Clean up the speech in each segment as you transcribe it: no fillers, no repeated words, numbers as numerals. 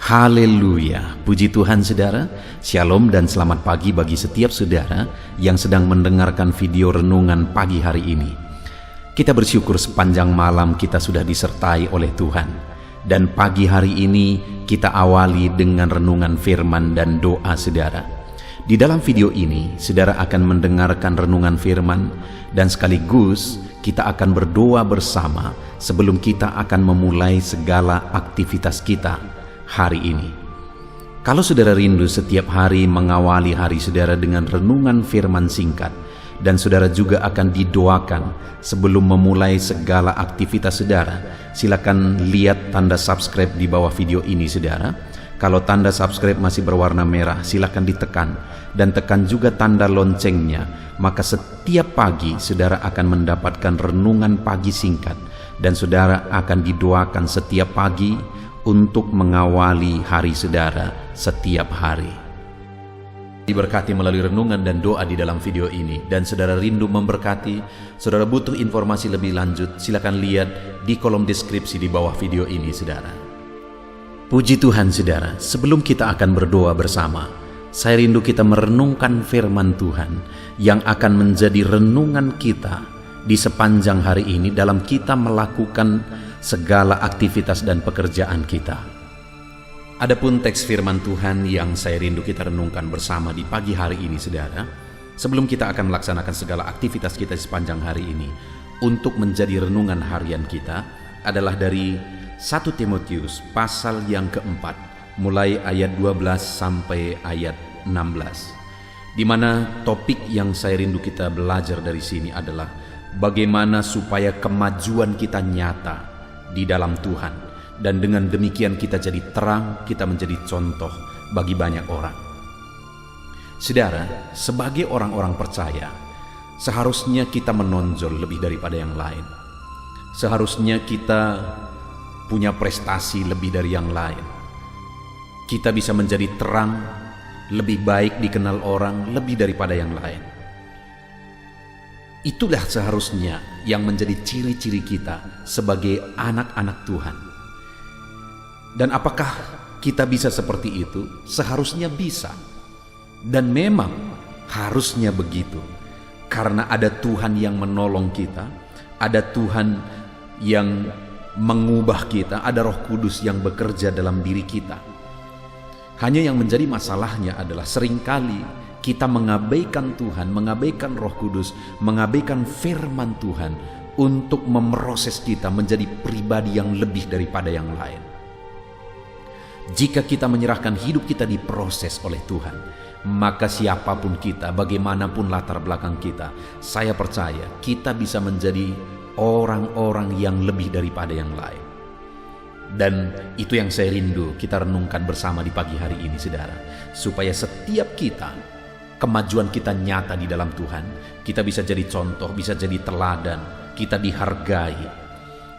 Haleluya, puji Tuhan saudara. Shalom dan selamat pagi bagi setiap saudara yang sedang mendengarkan video renungan pagi hari ini. Kita bersyukur sepanjang malam kita sudah disertai oleh Tuhan. Dan pagi hari ini kita awali dengan renungan firman dan doa saudara. Di dalam video ini saudara akan mendengarkan renungan firman dan sekaligus kita akan berdoa bersama sebelum kita akan memulai segala aktivitas kita hari ini. Kalau saudara rindu setiap hari mengawali hari saudara dengan renungan firman singkat, dan saudara juga akan didoakan sebelum memulai segala aktivitas saudara, silakan lihat tanda subscribe di bawah video ini saudara. Kalau tanda subscribe masih berwarna merah, silakan ditekan dan tekan juga tanda loncengnya. Maka setiap pagi saudara akan mendapatkan renungan pagi singkat, dan saudara akan didoakan setiap pagi untuk mengawali hari saudara setiap hari. Diberkati melalui renungan dan doa di dalam video ini. Dan saudara rindu memberkati, saudara butuh informasi lebih lanjut, silakan lihat di kolom deskripsi di bawah video ini saudara. Puji Tuhan saudara, sebelum kita akan berdoa bersama, saya rindu kita merenungkan firman Tuhan yang akan menjadi renungan kita di sepanjang hari ini dalam kita melakukan segala aktivitas dan pekerjaan kita. Adapun teks firman Tuhan yang saya rindu kita renungkan bersama di pagi hari ini saudara, sebelum kita akan melaksanakan segala aktivitas kita sepanjang hari ini untuk menjadi renungan harian kita, adalah dari 1 Timotius pasal yang keempat, mulai ayat 12 sampai ayat 16, di mana topik yang saya rindu kita belajar dari sini adalah bagaimana supaya kemajuan kita nyata di dalam Tuhan, dan dengan demikian kita jadi terang, kita menjadi contoh bagi banyak orang. Saudara, sebagai orang-orang percaya, seharusnya kita menonjol lebih daripada yang lain. Seharusnya kita punya prestasi lebih dari yang lain. Kita bisa menjadi terang, lebih baik dikenal orang lebih daripada yang lain. Itulah seharusnya yang menjadi ciri-ciri kita sebagai anak-anak Tuhan. Dan apakah kita bisa seperti itu? Seharusnya bisa. Dan memang harusnya begitu. Karena ada Tuhan yang menolong kita, ada Tuhan yang mengubah kita, ada Roh Kudus yang bekerja dalam diri kita. Hanya yang menjadi masalahnya adalah seringkali kita mengabaikan Tuhan, mengabaikan Roh Kudus, mengabaikan firman Tuhan untuk memproses kita menjadi pribadi yang lebih daripada yang lain. Jika kita menyerahkan hidup kita diproses oleh Tuhan, maka siapapun kita, bagaimanapun latar belakang kita, saya percaya kita bisa menjadi orang-orang yang lebih daripada yang lain. Dan itu yang saya rindu kita renungkan bersama di pagi hari ini saudara, supaya setiap kita, kemajuan kita nyata di dalam Tuhan, kita bisa jadi contoh, bisa jadi teladan, kita dihargai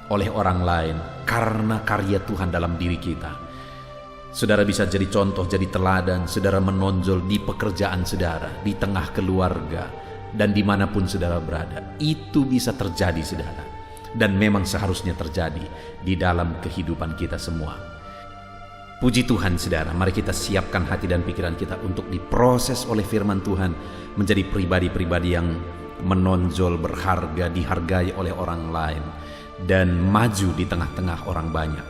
oleh orang lain karena karya Tuhan dalam diri kita. Saudara bisa jadi contoh, jadi teladan, saudara menonjol di pekerjaan saudara, di tengah keluarga, dan dimanapun saudara berada. Itu bisa terjadi saudara, dan memang seharusnya terjadi di dalam kehidupan kita semua. Puji Tuhan saudara, mari kita siapkan hati dan pikiran kita untuk diproses oleh firman Tuhan menjadi pribadi-pribadi yang menonjol, berharga, dihargai oleh orang lain, dan maju di tengah-tengah orang banyak.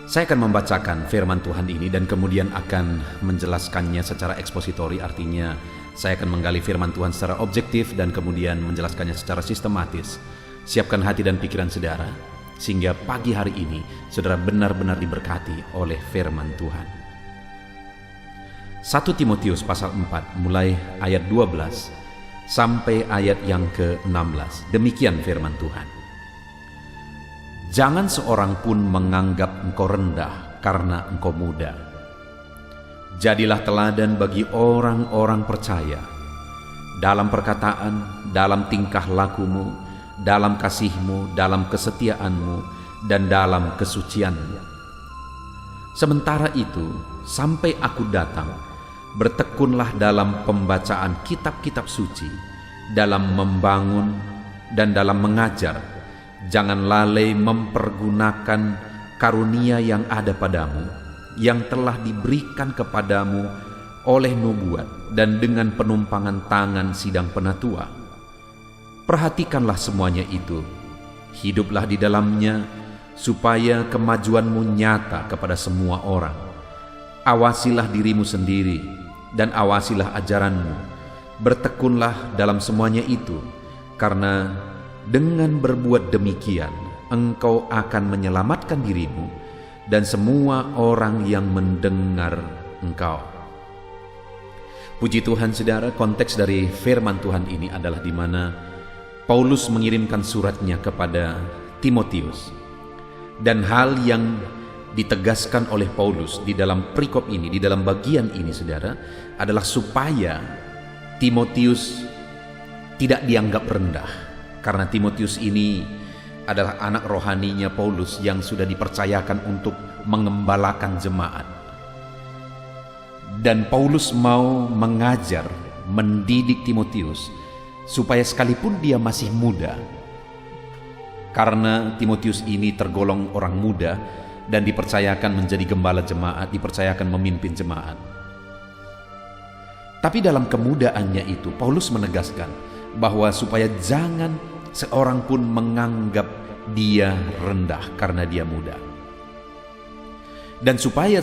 Saya akan membacakan firman Tuhan ini dan kemudian akan menjelaskannya secara ekspositori, artinya saya akan menggali firman Tuhan secara objektif dan kemudian menjelaskannya secara sistematis. Siapkan hati dan pikiran saudara, sehingga pagi hari ini saudara benar-benar diberkati oleh firman Tuhan. 1 Timotius pasal 4 mulai ayat 12 sampai ayat yang ke-16. Demikian firman Tuhan. Jangan seorang pun menganggap engkau rendah karena engkau muda. Jadilah teladan bagi orang-orang percaya dalam perkataan, dalam tingkah lakumu, dalam kasihmu, dalam kesetiaanmu, dan dalam kesucianmu. Sementara itu, sampai aku datang, bertekunlah dalam pembacaan kitab-kitab suci, dalam membangun dan dalam mengajar. Jangan lalai mempergunakan karunia yang ada padamu yang telah diberikan kepadamu oleh nubuat dan dengan penumpangan tangan sidang penatua. Perhatikanlah semuanya itu, hiduplah di dalamnya, supaya kemajuanmu nyata kepada semua orang. Awasilah dirimu sendiri dan awasilah ajaranmu, bertekunlah dalam semuanya itu, karena dengan berbuat demikian engkau akan menyelamatkan dirimu dan semua orang yang mendengar engkau. Puji Tuhan saudara, konteks dari firman Tuhan ini adalah di mana Paulus mengirimkan suratnya kepada Timotius. Dan hal yang ditegaskan oleh Paulus di dalam perikop ini, di dalam bagian ini saudara, adalah supaya Timotius tidak dianggap rendah. Karena Timotius ini adalah anak rohaninya Paulus yang sudah dipercayakan untuk mengembalakan jemaat. Dan Paulus mau mengajar, mendidik Timotius supaya sekalipun dia masih muda, karena Timotius ini tergolong orang muda dan dipercayakan menjadi gembala jemaat, dipercayakan memimpin jemaat. Tapi dalam kemudaannya itu Paulus menegaskan bahwa supaya jangan seorang pun menganggap dia rendah karena dia muda. Dan supaya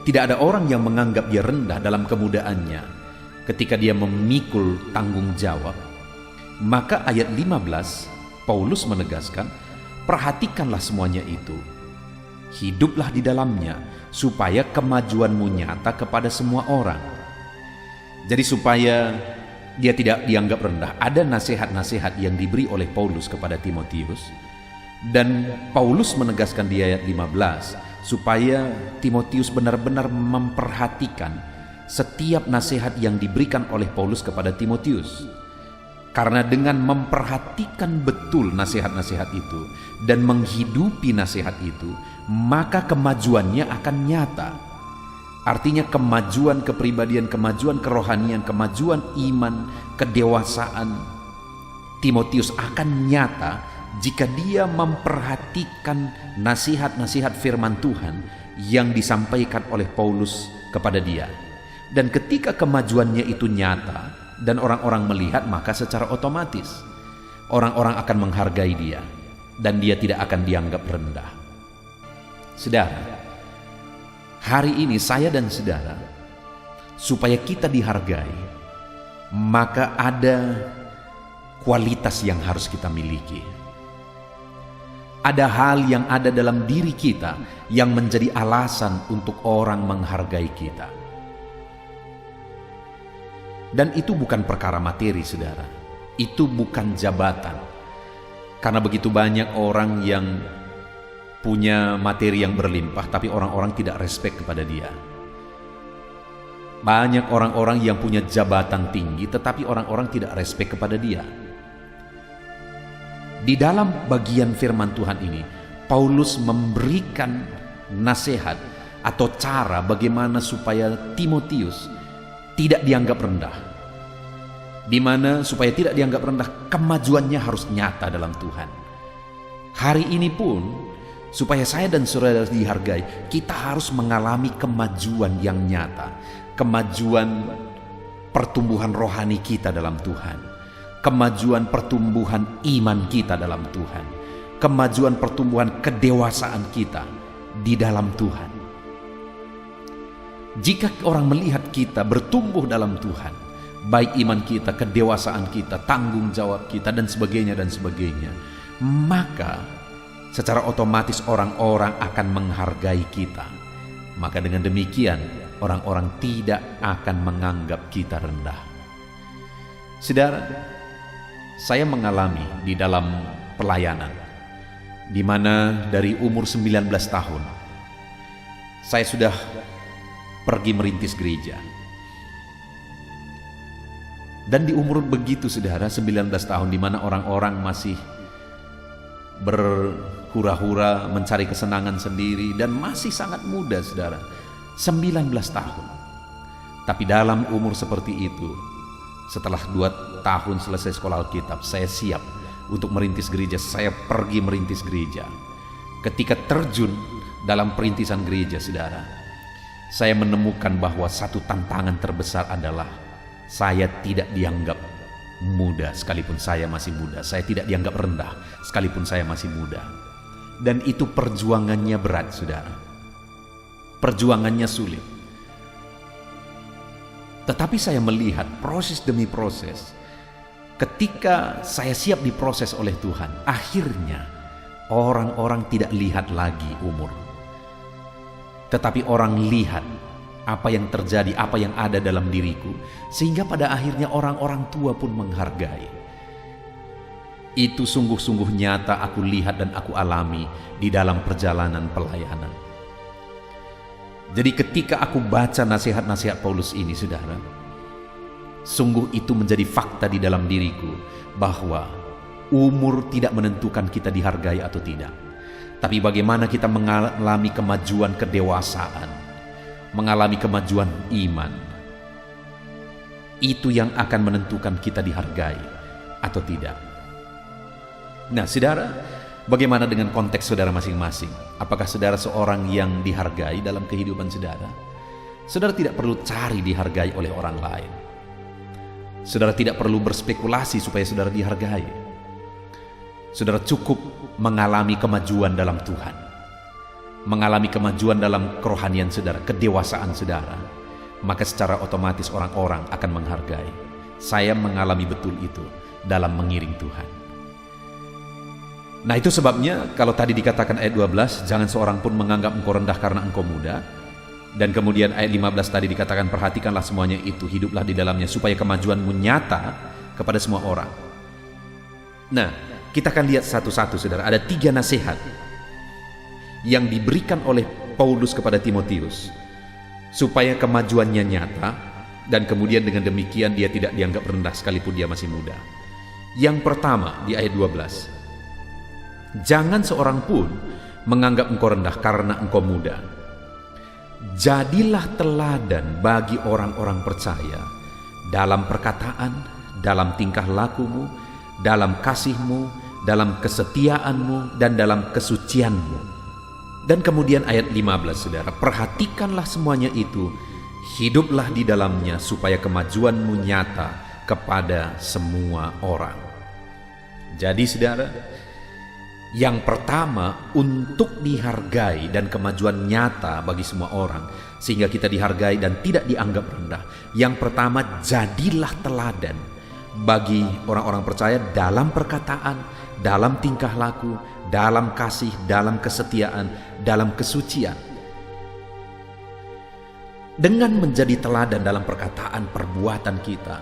tidak ada orang yang menganggap dia rendah dalam kemudaannya ketika dia memikul tanggung jawab, maka ayat 15 Paulus menegaskan, perhatikanlah semuanya itu, hiduplah di dalamnya, supaya kemajuanmu nyata kepada semua orang. Jadi supaya dia tidak dianggap rendah, ada nasihat-nasihat yang diberi oleh Paulus kepada Timotius. Dan Paulus menegaskan di ayat 15, supaya Timotius benar-benar memperhatikan setiap nasihat yang diberikan oleh Paulus kepada Timotius. Karena dengan memperhatikan betul nasihat-nasihat itu dan menghidupi nasihat itu, maka kemajuannya akan nyata. Artinya kemajuan kepribadian, kemajuan kerohanian, kemajuan iman, kedewasaan Timotius akan nyata jika dia memperhatikan nasihat-nasihat firman Tuhan yang disampaikan oleh Paulus kepada dia. Dan ketika kemajuannya itu nyata dan orang-orang melihat, maka secara otomatis orang-orang akan menghargai dia dan dia tidak akan dianggap rendah. Saudara, hari ini saya dan saudara, supaya kita dihargai, maka ada kualitas yang harus kita miliki. Ada hal yang ada dalam diri kita yang menjadi alasan untuk orang menghargai kita. Dan itu bukan perkara materi, saudara. Itu bukan jabatan. Karena begitu banyak orang yang punya materi yang berlimpah, tapi orang-orang tidak respek kepada dia. Banyak orang-orang yang punya jabatan tinggi, tetapi orang-orang tidak respek kepada dia. Di dalam bagian firman Tuhan ini, Paulus memberikan nasihat atau cara bagaimana supaya Timotius tidak dianggap rendah. Di mana supaya tidak dianggap rendah, kemajuannya harus nyata dalam Tuhan. Hari ini pun, supaya saya dan saudara dihargai, kita harus mengalami kemajuan yang nyata. Kemajuan pertumbuhan rohani kita dalam Tuhan. Kemajuan pertumbuhan iman kita dalam Tuhan. Kemajuan pertumbuhan kedewasaan kita di dalam Tuhan. Jika orang melihat kita bertumbuh dalam Tuhan, baik iman kita, kedewasaan kita, tanggung jawab kita, dan sebagainya, maka secara otomatis orang-orang akan menghargai kita. Maka dengan demikian, orang-orang tidak akan menganggap kita rendah. Saudara, saya mengalami di dalam pelayanan, di mana dari umur 19 tahun, saya sudah pergi merintis gereja. Dan di umur begitu, saudara, 19 tahun, di mana orang-orang masih berhura-hura mencari kesenangan sendiri dan masih sangat muda, saudara, 19 tahun. Tapi dalam umur seperti itu, setelah 2 tahun selesai sekolah Alkitab, saya siap untuk merintis gereja. Saya pergi merintis gereja. Ketika terjun dalam perintisan gereja, saudara, saya menemukan bahwa satu tantangan terbesar adalah saya tidak dianggap muda sekalipun saya masih muda. Saya tidak dianggap rendah sekalipun saya masih muda. Dan itu perjuangannya berat, saudara. Perjuangannya sulit. Tetapi saya melihat proses demi proses. Ketika saya siap diproses oleh Tuhan, akhirnya orang-orang tidak lihat lagi umur. Tetapi orang lihat apa yang terjadi, apa yang ada dalam diriku. Sehingga pada akhirnya orang-orang tua pun menghargai. Itu sungguh-sungguh nyata aku lihat dan aku alami di dalam perjalanan pelayanan. Jadi ketika aku baca nasihat-nasihat Paulus ini, saudara, sungguh itu menjadi fakta di dalam diriku bahwa umur tidak menentukan kita dihargai atau tidak. Tapi bagaimana kita mengalami kemajuan kedewasaan, mengalami kemajuan iman, itu yang akan menentukan kita dihargai atau tidak. Nah, saudara, bagaimana dengan konteks saudara masing-masing? Apakah saudara seorang yang dihargai dalam kehidupan saudara? Saudara tidak perlu cari dihargai oleh orang lain. Saudara tidak perlu berspekulasi supaya saudara dihargai. Saudara cukup mengalami kemajuan dalam Tuhan, mengalami kemajuan dalam kerohanian saudara, kedewasaan saudara, maka secara otomatis orang-orang akan menghargai. Saya mengalami betul itu dalam mengiring Tuhan. Nah, itu sebabnya kalau tadi dikatakan ayat 12, jangan seorang pun menganggap engkau rendah karena engkau muda. Dan kemudian ayat 15 tadi dikatakan, perhatikanlah semuanya itu, hiduplah di dalamnya supaya kemajuanmu nyata kepada semua orang. Nah, kita akan lihat satu-satu, saudara. Ada 3 nasihat yang diberikan oleh Paulus kepada Timotius supaya kemajuannya nyata, dan kemudian dengan demikian dia tidak dianggap rendah sekalipun dia masih muda. Yang pertama di ayat 12, jangan seorang pun menganggap engkau rendah karena engkau muda. Jadilah teladan bagi orang-orang percaya dalam perkataan, dalam tingkah lakumu, dalam kasihmu, dalam kesetiaanmu, dan dalam kesucianmu. Dan kemudian ayat 15, saudara, perhatikanlah semuanya itu, hiduplah di dalamnya supaya kemajuanmu nyata kepada semua orang. Jadi, saudara, yang pertama, untuk dihargai dan kemajuan nyata bagi semua orang, sehingga kita dihargai dan tidak dianggap rendah. Yang pertama, jadilah teladan bagi orang-orang percaya dalam perkataan, dalam tingkah laku, dalam kasih, dalam kesetiaan, dalam kesucian. Dengan menjadi teladan dalam perkataan, perbuatan kita,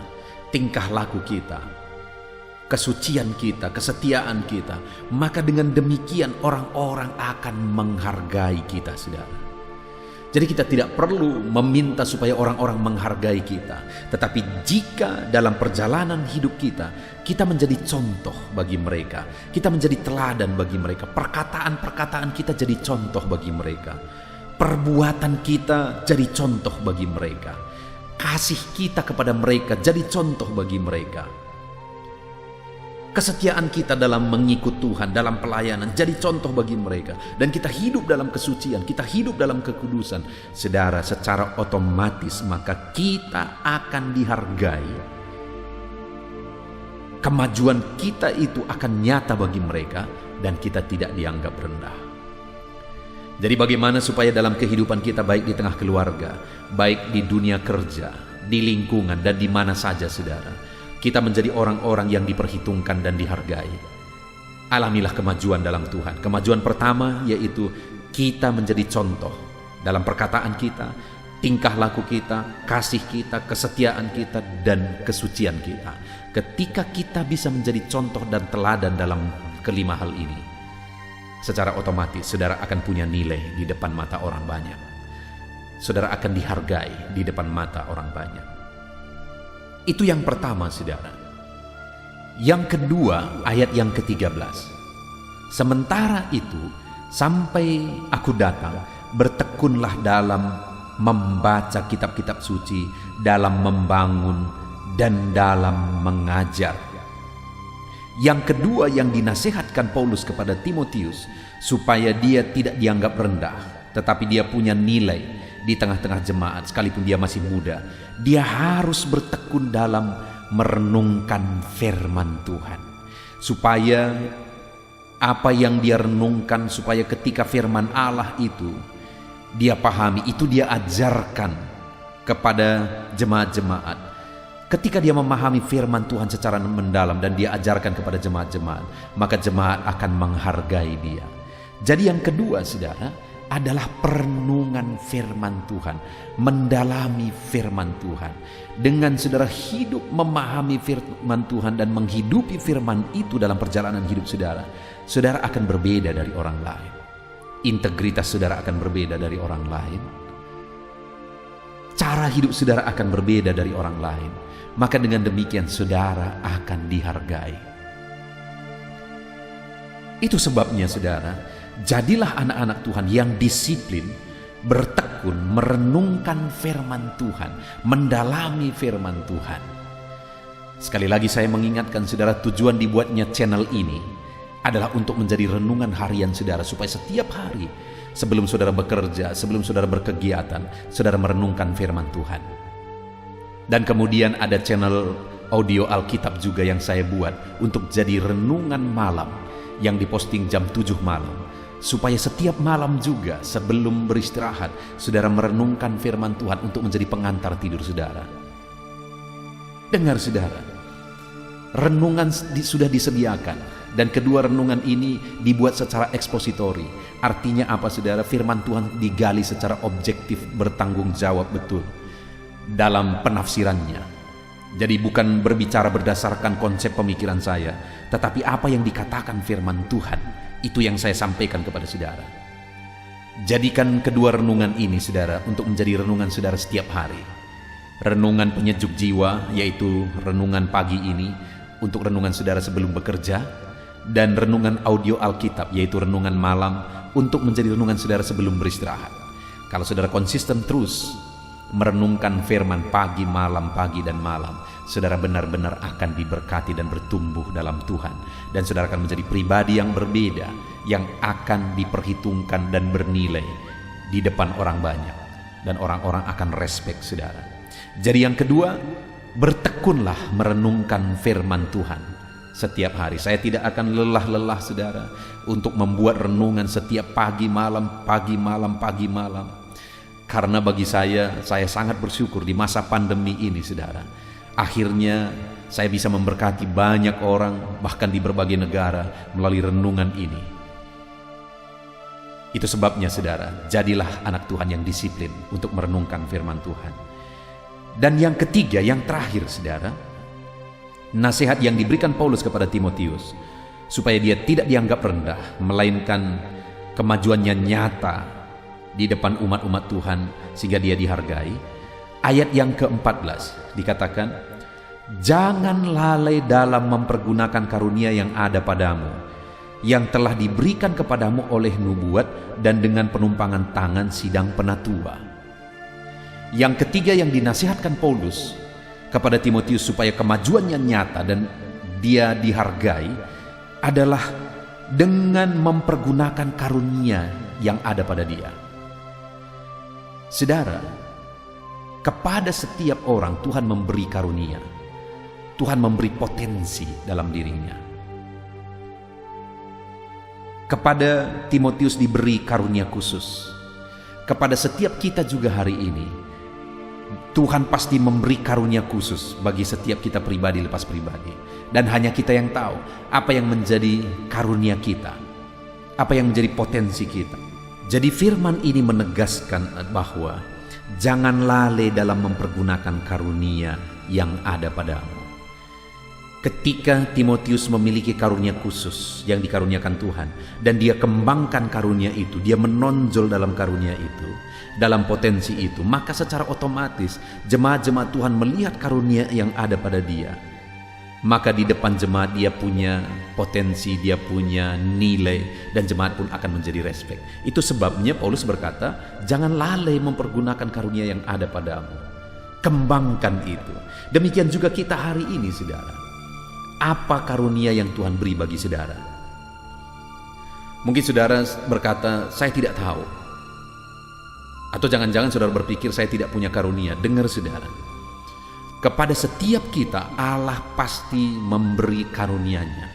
tingkah laku kita, kesucian kita, kesetiaan kita, maka dengan demikian orang-orang akan menghargai kita, saudara. Jadi kita tidak perlu meminta supaya orang-orang menghargai kita, tetapi jika dalam perjalanan hidup kita, kita menjadi contoh bagi mereka, kita menjadi teladan bagi mereka, perkataan-perkataan kita jadi contoh bagi mereka, perbuatan kita jadi contoh bagi mereka, kasih kita kepada mereka jadi contoh bagi mereka, kesetiaan kita dalam mengikut Tuhan, dalam pelayanan jadi contoh bagi mereka, dan kita hidup dalam kesucian, kita hidup dalam kekudusan, saudara, secara otomatis maka kita akan dihargai. Kemajuan kita itu akan nyata bagi mereka dan kita tidak dianggap rendah. Jadi bagaimana supaya dalam kehidupan kita, baik di tengah keluarga, baik di dunia kerja, di lingkungan, dan di mana saja, saudara, kita menjadi orang-orang yang diperhitungkan dan dihargai. Alamilah kemajuan dalam Tuhan. Kemajuan pertama yaitu kita menjadi contoh dalam perkataan kita, tingkah laku kita, kasih kita, kesetiaan kita, dan kesucian kita. Ketika kita bisa menjadi contoh dan teladan dalam kelima hal ini, secara otomatis saudara akan punya nilai di depan mata orang banyak. Saudara akan dihargai di depan mata orang banyak. Itu yang pertama, saudara. Yang kedua, ayat yang ke-13. Sementara itu, sampai aku datang, bertekunlah dalam membaca kitab-kitab suci, dalam membangun, dan dalam mengajar. Yang kedua yang dinasihatkan Paulus kepada Timotius, supaya dia tidak dianggap rendah, tetapi dia punya nilai, di tengah-tengah jemaat, sekalipun dia masih muda, dia harus bertekun dalam merenungkan firman Tuhan, supaya apa yang dia renungkan, supaya ketika firman Allah itu dia pahami, itu dia ajarkan kepada jemaat-jemaat. Ketika dia memahami firman Tuhan secara mendalam dan dia ajarkan kepada jemaat-jemaat, maka jemaat akan menghargai dia. Jadi yang kedua, saudara, adalah perenungan firman Tuhan, mendalami firman Tuhan. Dengan saudara hidup memahami firman Tuhan dan menghidupi firman itu dalam perjalanan hidup saudara, saudara akan berbeda dari orang lain. Integritas saudara akan berbeda dari orang lain. Cara hidup saudara akan berbeda dari orang lain. Maka dengan demikian saudara akan dihargai. Itu sebabnya saudara, jadilah anak-anak Tuhan yang disiplin, bertekun, merenungkan firman Tuhan, mendalami firman Tuhan. Sekali lagi saya mengingatkan saudara, tujuan dibuatnya channel ini adalah untuk menjadi renungan harian saudara, supaya setiap hari sebelum saudara bekerja, sebelum saudara berkegiatan, saudara merenungkan firman Tuhan. Dan kemudian ada channel audio Alkitab juga yang saya buat untuk jadi renungan malam yang diposting jam 7 malam, supaya setiap malam juga sebelum beristirahat saudara merenungkan firman Tuhan untuk menjadi pengantar tidur saudara. Dengar saudara, renungan sudah disediakan, dan kedua renungan ini dibuat secara ekspositori. Artinya apa saudara? Firman Tuhan digali secara objektif, bertanggung jawab betul dalam penafsirannya. Jadi bukan berbicara berdasarkan konsep pemikiran saya, tetapi apa yang dikatakan firman Tuhan, itu yang saya sampaikan kepada saudara. Jadikan kedua renungan ini saudara untuk menjadi renungan saudara setiap hari. Renungan penyejuk jiwa, yaitu renungan pagi ini untuk renungan saudara sebelum bekerja, dan renungan audio Alkitab, yaitu renungan malam untuk menjadi renungan saudara sebelum beristirahat. Kalau saudara konsisten terus merenungkan firman pagi, malam, pagi dan malam, saudara benar-benar akan diberkati dan bertumbuh dalam Tuhan, dan saudara akan menjadi pribadi yang berbeda, yang akan diperhitungkan dan bernilai di depan orang banyak, dan orang-orang akan respect saudara. Jadi yang kedua, bertekunlah merenungkan firman Tuhan setiap hari. Saya tidak akan lelah-lelah saudara untuk membuat renungan setiap pagi malam, pagi malam, pagi malam. Karena bagi saya sangat bersyukur di masa pandemi ini saudara, akhirnya saya bisa memberkati banyak orang, bahkan di berbagai negara, melalui renungan ini. Itu sebabnya saudara, jadilah anak Tuhan yang disiplin untuk merenungkan firman Tuhan. Dan yang ketiga, yang terakhir saudara, nasihat yang diberikan Paulus kepada Timotius, supaya dia tidak dianggap rendah, melainkan kemajuannya nyata di depan umat-umat Tuhan sehingga dia dihargai. Ayat yang ke-14 dikatakan, jangan lalai dalam mempergunakan karunia yang ada padamu, yang telah diberikan kepadamu oleh nubuat dan dengan penumpangan tangan sidang penatua. Yang ketiga yang dinasihatkan Paulus kepada Timotius supaya kemajuannya nyata dan dia dihargai adalah dengan mempergunakan karunia yang ada pada dia. Saudara, kepada setiap orang Tuhan memberi karunia, Tuhan memberi potensi dalam dirinya. Kepada Timotius diberi karunia khusus. Kepada setiap kita juga hari ini, Tuhan pasti memberi karunia khusus bagi setiap kita pribadi lepas pribadi. Dan hanya kita yang tahu apa yang menjadi karunia kita, apa yang menjadi potensi kita. Jadi firman ini menegaskan bahwa jangan lalai dalam mempergunakan karunia yang ada padamu. Ketika Timotius memiliki karunia khusus yang dikaruniakan Tuhan, dan dia kembangkan karunia itu, dia menonjol dalam karunia itu, dalam potensi itu, maka secara otomatis jemaat-jemaat Tuhan melihat karunia yang ada pada dia. Maka di depan jemaat dia punya potensi, dia punya nilai, dan jemaat pun akan menjadi respect. Itu sebabnya Paulus berkata, jangan lalai mempergunakan karunia yang ada padamu. Kembangkan itu. Demikian juga kita hari ini saudara. Apa karunia yang Tuhan beri bagi saudara? Mungkin saudara berkata, saya tidak tahu. Atau jangan-jangan saudara berpikir saya tidak punya karunia. Dengar saudara, kepada setiap kita Allah pasti memberi karunia-Nya.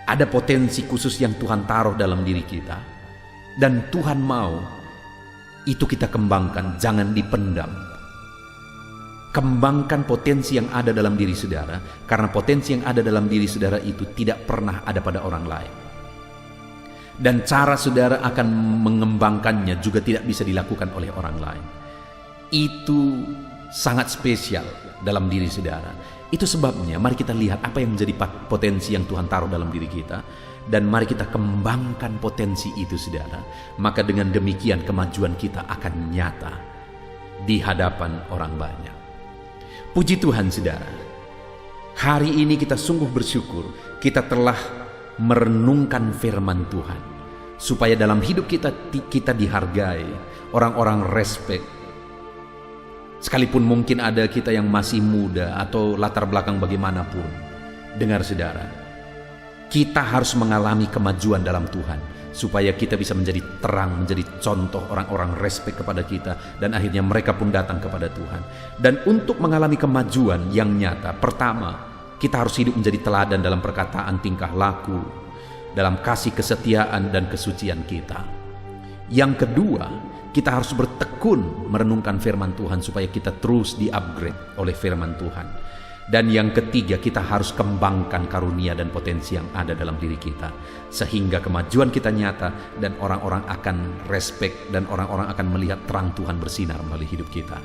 Ada potensi khusus yang Tuhan taruh dalam diri kita, dan Tuhan mau itu kita kembangkan, jangan dipendam. Kembangkan potensi yang ada dalam diri saudara, karena potensi yang ada dalam diri saudara itu tidak pernah ada pada orang lain. Dan cara saudara akan mengembangkannya juga tidak bisa dilakukan oleh orang lain. Itu sangat spesial dalam diri saudara. Itu sebabnya mari kita lihat apa yang menjadi potensi yang Tuhan taruh dalam diri kita, dan mari kita kembangkan potensi itu saudara. Maka dengan demikian kemajuan kita akan nyata di hadapan orang banyak. Puji Tuhan saudara, hari ini kita sungguh bersyukur kita telah merenungkan firman Tuhan, supaya dalam hidup kita dihargai, orang-orang respect. Sekalipun mungkin ada kita yang masih muda atau latar belakang bagaimanapun. Dengar saudara, kita harus mengalami kemajuan dalam Tuhan, supaya kita bisa menjadi terang, menjadi contoh, orang-orang respect kepada kita, dan akhirnya mereka pun datang kepada Tuhan. Dan untuk mengalami kemajuan yang nyata, pertama, kita harus hidup menjadi teladan dalam perkataan, tingkah laku, dalam kasih, kesetiaan, dan kesucian kita. Yang kedua, kita harus bertekun merenungkan firman Tuhan supaya kita terus di-upgrade oleh firman Tuhan. Dan yang ketiga, kita harus kembangkan karunia dan potensi yang ada dalam diri kita, sehingga kemajuan kita nyata dan orang-orang akan respect, dan orang-orang akan melihat terang Tuhan bersinar melalui hidup kita.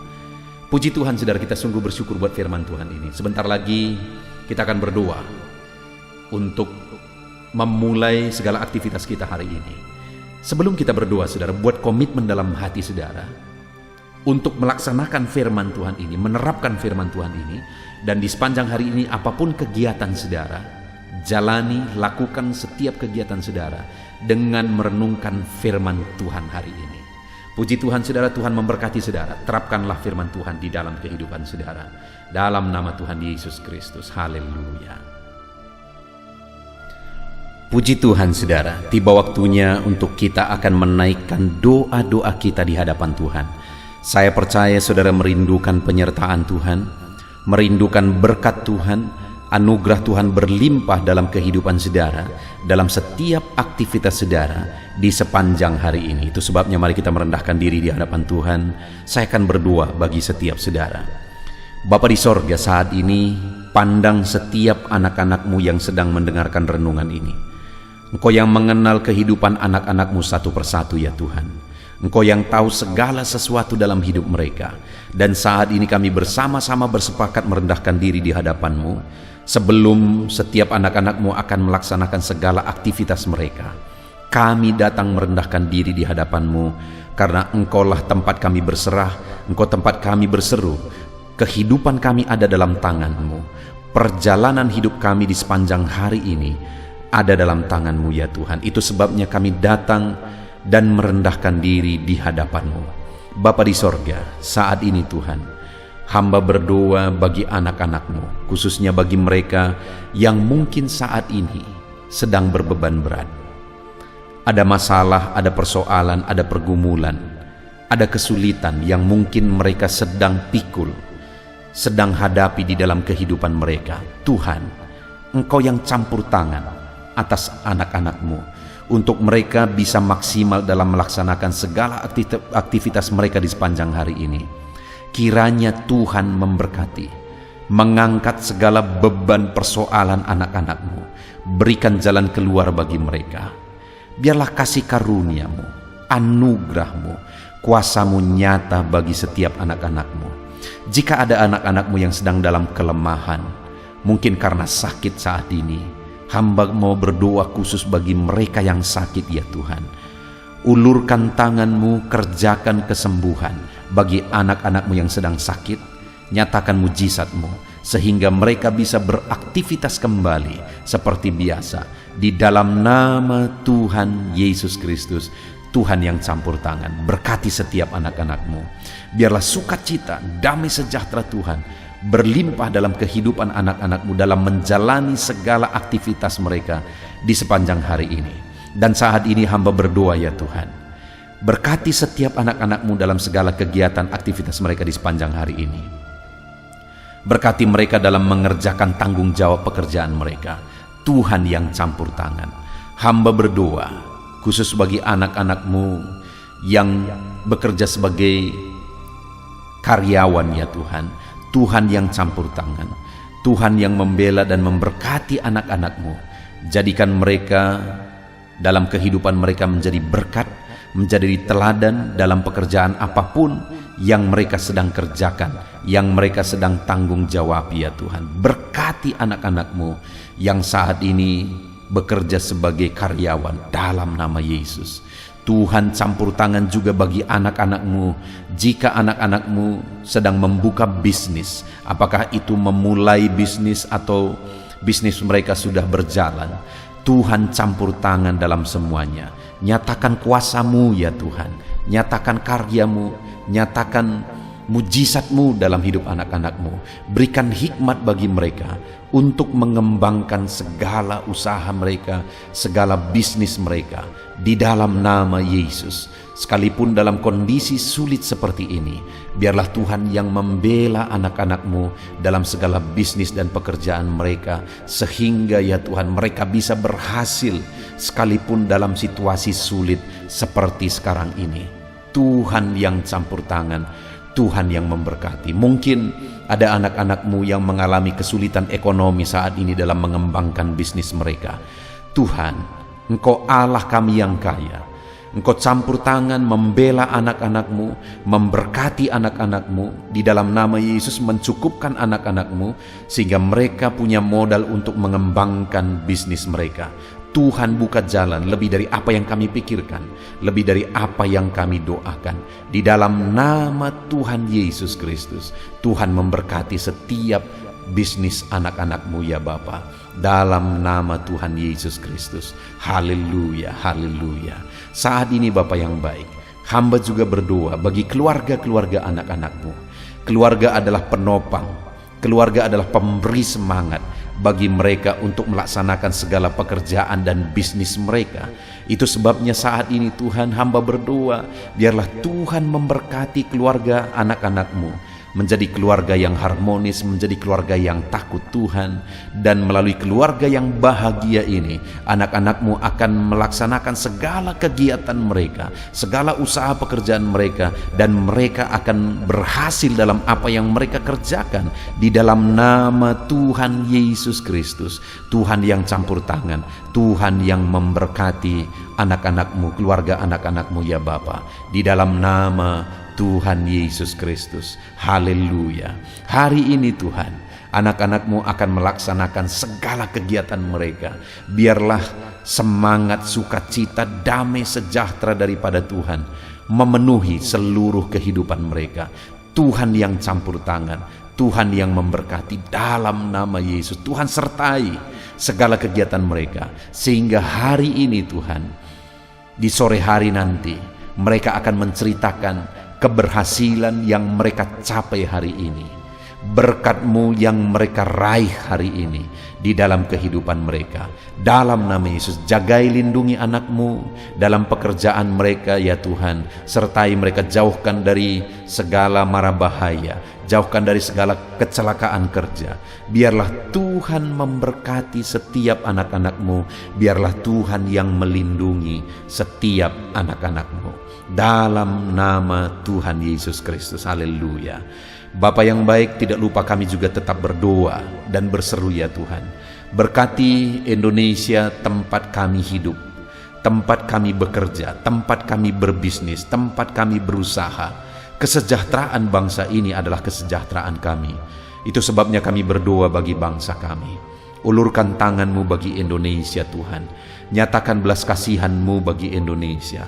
Puji Tuhan saudara, kita sungguh bersyukur buat firman Tuhan ini. Sebentar lagi kita akan berdoa untuk memulai segala aktivitas kita hari ini. Sebelum kita berdoa saudara, buat komitmen dalam hati saudara untuk melaksanakan firman Tuhan ini, menerapkan firman Tuhan ini. Dan di sepanjang hari ini, apapun kegiatan saudara, jalani, lakukan setiap kegiatan saudara dengan merenungkan firman Tuhan hari ini. Puji Tuhan saudara, Tuhan memberkati saudara. Terapkanlah firman Tuhan di dalam kehidupan saudara, dalam nama Tuhan Yesus Kristus. Haleluya. Puji Tuhan saudara, tiba waktunya untuk kita akan menaikkan doa-doa kita di hadapan Tuhan. Saya percaya saudara merindukan penyertaan Tuhan, merindukan berkat Tuhan, anugerah Tuhan berlimpah dalam kehidupan saudara, dalam setiap aktivitas saudara di sepanjang hari ini. Itu sebabnya mari kita merendahkan diri di hadapan Tuhan. Saya akan berdoa bagi setiap saudara. Bapa di sorga, saat ini pandang setiap anak-anak-Mu yang sedang mendengarkan renungan ini. Engkau yang mengenal kehidupan anak-anak-Mu satu persatu ya Tuhan. Engkau yang tahu segala sesuatu dalam hidup mereka. Dan saat ini kami bersama-sama bersepakat merendahkan diri di hadapan-Mu, sebelum setiap anak-anak-Mu akan melaksanakan segala aktivitas mereka. Kami datang merendahkan diri di hadapan-Mu, karena Engkaulah tempat kami berserah, Engkau tempat kami berseru. Kehidupan kami ada dalam tangan-Mu. Perjalanan hidup kami di sepanjang hari ini ada dalam tangan-Mu ya Tuhan. Itu sebabnya kami datang dan merendahkan diri di hadapan-Mu. Bapa di sorga, saat ini Tuhan, hamba berdoa bagi anak-anak-Mu, khususnya bagi mereka yang mungkin saat ini sedang berbeban berat. Ada masalah, ada persoalan, ada pergumulan, ada kesulitan yang mungkin mereka sedang pikul, sedang hadapi di dalam kehidupan mereka. Tuhan, Engkau yang campur tangan atas anak-anak-Mu, untuk mereka bisa maksimal dalam melaksanakan segala aktivitas mereka di sepanjang hari ini. Kiranya Tuhan memberkati, mengangkat segala beban persoalan anak-anak-Mu, berikan jalan keluar bagi mereka. Biarlah kasih karunia-Mu, anugerah-Mu, kuasa-Mu nyata bagi setiap anak-anak-Mu. Jika ada anak-anak-Mu yang sedang dalam kelemahan, mungkin karena sakit saat ini, hamba mau berdoa khusus bagi mereka yang sakit ya Tuhan. Ulurkan tangan-Mu, kerjakan kesembuhan bagi anak-anak-Mu yang sedang sakit. Nyatakan mujizat-Mu sehingga mereka bisa beraktivitas kembali seperti biasa. Di dalam nama Tuhan Yesus Kristus, Tuhan yang campur tangan, berkati setiap anak-anak-Mu. Biarlah sukacita, damai sejahtera Tuhan berlimpah dalam kehidupan anak-anak-Mu dalam menjalani segala aktivitas mereka di sepanjang hari ini. Dan saat ini hamba berdoa ya Tuhan, Berkati setiap anak-anak-Mu dalam segala kegiatan aktivitas mereka di sepanjang hari ini. Berkati mereka dalam mengerjakan tanggung jawab pekerjaan mereka. Tuhan yang campur tangan. Hamba berdoa khusus bagi anak-anak-Mu yang bekerja sebagai karyawan ya Tuhan. Tuhan yang campur tangan. Tuhan yang membela dan memberkati anak-anak-Mu. Jadikan mereka dalam kehidupan mereka menjadi berkat, menjadi teladan dalam pekerjaan apapun yang mereka sedang kerjakan, yang mereka sedang tanggung jawab ya Tuhan. Berkati anak-anak-Mu yang saat ini bekerja sebagai karyawan dalam nama Yesus. Tuhan campur tangan juga bagi anak-anak-Mu. Jika anak-anak-Mu sedang membuka bisnis, apakah itu memulai bisnis atau bisnis mereka sudah berjalan, Tuhan campur tangan dalam semuanya. Nyatakan kuasa-Mu ya Tuhan, nyatakan karya-Mu, nyatakan mujizat-Mu dalam hidup anak-anak-Mu. Berikan hikmat bagi mereka untuk mengembangkan segala usaha mereka, segala bisnis mereka di dalam nama Yesus. Sekalipun dalam kondisi sulit seperti ini, biarlah Tuhan yang membela anak-anak-Mu dalam segala bisnis dan pekerjaan mereka, sehingga ya Tuhan mereka bisa berhasil sekalipun dalam situasi sulit seperti sekarang ini. Tuhan yang campur tangan, Tuhan yang memberkati. Mungkin ada anak-anak-Mu yang mengalami kesulitan ekonomi saat ini dalam mengembangkan bisnis mereka. Tuhan, Engkau Allah kami yang kaya. Engkau campur tangan membela anak-anak-Mu, memberkati anak-anak-Mu. Di dalam nama Yesus mencukupkan anak-anak-Mu sehingga mereka punya modal untuk mengembangkan bisnis mereka. Tuhan buka jalan lebih dari apa yang kami pikirkan, lebih dari apa yang kami doakan. Di dalam nama Tuhan Yesus Kristus, Tuhan memberkati setiap bisnis anak-anak-Mu ya Bapa. Dalam nama Tuhan Yesus Kristus. Haleluya, haleluya. Saat ini Bapa yang baik, hamba juga berdoa bagi keluarga-keluarga anak-anak-Mu. Keluarga adalah penopang, keluarga adalah pemberi semangat bagi mereka untuk melaksanakan segala pekerjaan dan bisnis mereka. Itu sebabnya saat ini Tuhan, hamba berdoa, biarlah Tuhan memberkati keluarga anak-anak-Mu menjadi keluarga yang harmonis, menjadi keluarga yang takut Tuhan. Dan melalui keluarga yang bahagia ini, anak-anak-Mu akan melaksanakan segala kegiatan mereka, segala usaha pekerjaan mereka, dan mereka akan berhasil dalam apa yang mereka kerjakan. Di dalam nama Tuhan Yesus Kristus, Tuhan yang campur tangan, Tuhan yang memberkati anak-anak-Mu, keluarga anak-anak-Mu ya Bapa. Di dalam nama Tuhan Yesus Kristus. Haleluya. Hari ini Tuhan, anak-anak-Mu akan melaksanakan segala kegiatan mereka. Biarlah semangat, sukacita, damai, sejahtera daripada Tuhan memenuhi seluruh kehidupan mereka. Tuhan yang campur tangan, Tuhan yang memberkati dalam nama Yesus. Tuhan sertai segala kegiatan mereka, sehingga hari ini Tuhan, di sore hari nanti mereka akan menceritakan keberhasilan yang mereka capai hari ini, berkat-Mu yang mereka raih hari ini di dalam kehidupan mereka. Dalam nama Yesus, jagai lindungi anak-Mu dalam pekerjaan mereka ya Tuhan. Sertai mereka, jauhkan dari segala mara bahaya, jauhkan dari segala kecelakaan kerja. Biarlah Tuhan memberkati setiap anak-anak-Mu. Biarlah Tuhan yang melindungi setiap anak-anak-Mu. Dalam nama Tuhan Yesus Kristus. Haleluya. Bapa yang baik, tidak lupa kami juga tetap berdoa dan berseru ya Tuhan. Berkati Indonesia, tempat kami hidup, tempat kami bekerja, tempat kami berbisnis, tempat kami berusaha. Kesejahteraan bangsa ini adalah kesejahteraan kami. Itu sebabnya kami berdoa bagi bangsa kami. Ulurkan tangan-Mu bagi Indonesia Tuhan. Nyatakan belas kasihan-Mu bagi Indonesia.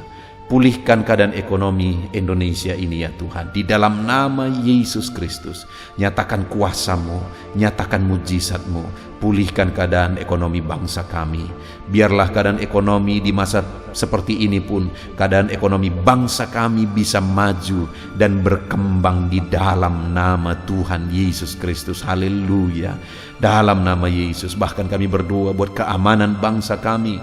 Pulihkan keadaan ekonomi Indonesia ini ya Tuhan. Di dalam nama Yesus Kristus, nyatakan kuasa-Mu, nyatakan mujizat-Mu. Pulihkan keadaan ekonomi bangsa kami. Biarlah keadaan ekonomi di masa seperti ini pun, keadaan ekonomi bangsa kami bisa maju dan berkembang di dalam nama Tuhan Yesus Kristus. Haleluya. Dalam nama Yesus, bahkan kami berdoa buat keamanan bangsa kami.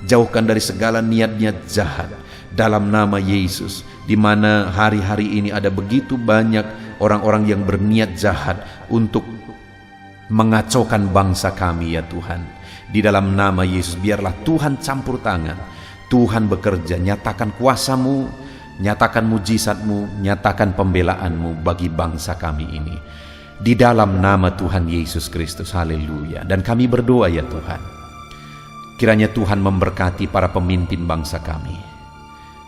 Jauhkan dari segala niat-niat jahat, dalam nama Yesus, di mana hari-hari ini ada begitu banyak orang-orang yang berniat jahat untuk mengacaukan bangsa kami ya Tuhan. Di dalam nama Yesus biarlah Tuhan campur tangan, Tuhan bekerja, nyatakan kuasa-Mu, nyatakan mujizat-Mu, nyatakan pembelaan-Mu bagi bangsa kami ini. Di dalam nama Tuhan Yesus Kristus, haleluya. Dan kami berdoa ya Tuhan, kiranya Tuhan memberkati para pemimpin bangsa kami.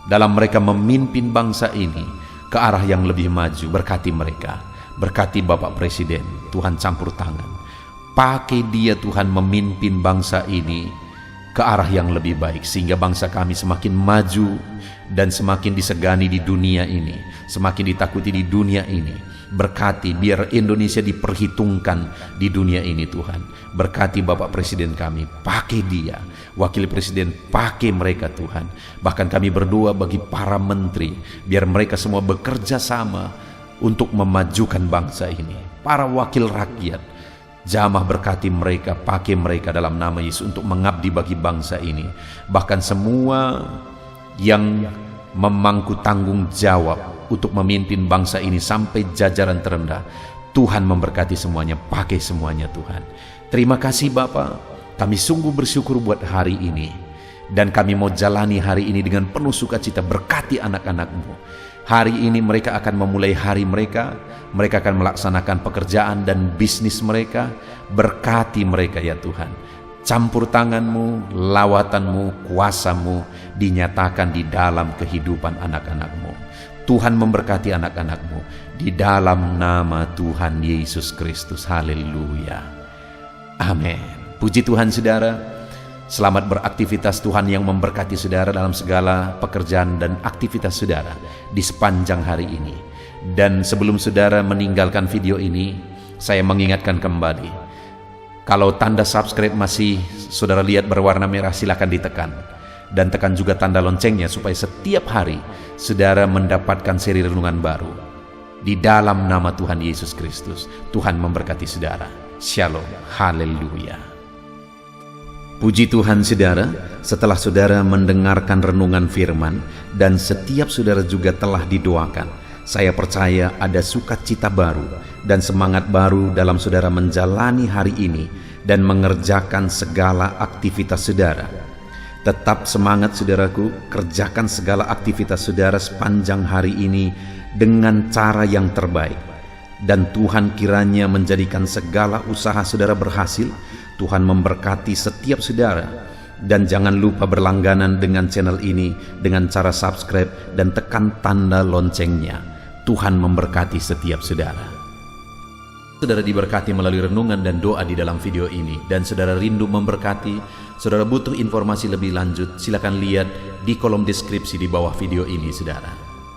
Dalam mereka memimpin bangsa ini ke arah yang lebih maju, berkati mereka. Berkati Bapak Presiden, Tuhan campur tangan. Pakai dia Tuhan memimpin bangsa ini ke arah yang lebih baik, sehingga bangsa kami semakin maju dan semakin disegani di dunia ini, semakin ditakuti di dunia ini. Berkati biar Indonesia diperhitungkan di dunia ini Tuhan. Berkati Bapak Presiden kami, pakai dia. Wakil Presiden, pakai mereka Tuhan. Bahkan kami berdoa bagi para menteri, biar mereka semua bekerja sama untuk memajukan bangsa ini. Para wakil rakyat, jamah berkati mereka, pakai mereka dalam nama Yesus untuk mengabdi bagi bangsa ini. Bahkan semua yang memangku tanggung jawab untuk memimpin bangsa ini sampai jajaran terendah, Tuhan memberkati semuanya, pakai semuanya Tuhan. Terima kasih Bapa, kami sungguh bersyukur buat hari ini. Dan kami mau jalani hari ini dengan penuh sukacita. Berkati anak-anak-Mu. Hari ini mereka akan memulai hari mereka akan melaksanakan pekerjaan dan bisnis mereka. Berkati mereka ya Tuhan. Campur tangan-Mu, lawatan-Mu, kuasa-Mu dinyatakan di dalam kehidupan anak-anak-Mu. Tuhan memberkati anak-anak-Mu di dalam nama Tuhan Yesus Kristus. Haleluya. Amin. Puji Tuhan saudara. Selamat beraktivitas, Tuhan yang memberkati saudara dalam segala pekerjaan dan aktivitas saudara di sepanjang hari ini. Dan sebelum saudara meninggalkan video ini, saya mengingatkan kembali, kalau tanda subscribe masih saudara lihat berwarna merah, silakan ditekan. Dan tekan juga tanda loncengnya supaya setiap hari saudara mendapatkan seri renungan baru. Di dalam nama Tuhan Yesus Kristus, Tuhan memberkati saudara. Shalom. Haleluya. Puji Tuhan saudara, setelah saudara mendengarkan renungan firman dan setiap saudara juga telah didoakan, saya percaya ada sukacita baru dan semangat baru dalam saudara menjalani hari ini dan mengerjakan segala aktivitas saudara. Tetap semangat saudaraku, kerjakan segala aktivitas saudara sepanjang hari ini dengan cara yang terbaik. Dan Tuhan kiranya menjadikan segala usaha saudara berhasil. Tuhan memberkati setiap saudara. Dan jangan lupa berlangganan dengan channel ini dengan cara subscribe dan tekan tanda loncengnya. Tuhan memberkati setiap saudara. Saudara diberkati melalui renungan dan doa di dalam video ini. Dan saudara rindu memberkati, saudara butuh informasi lebih lanjut, silakan lihat di kolom deskripsi di bawah video ini saudara.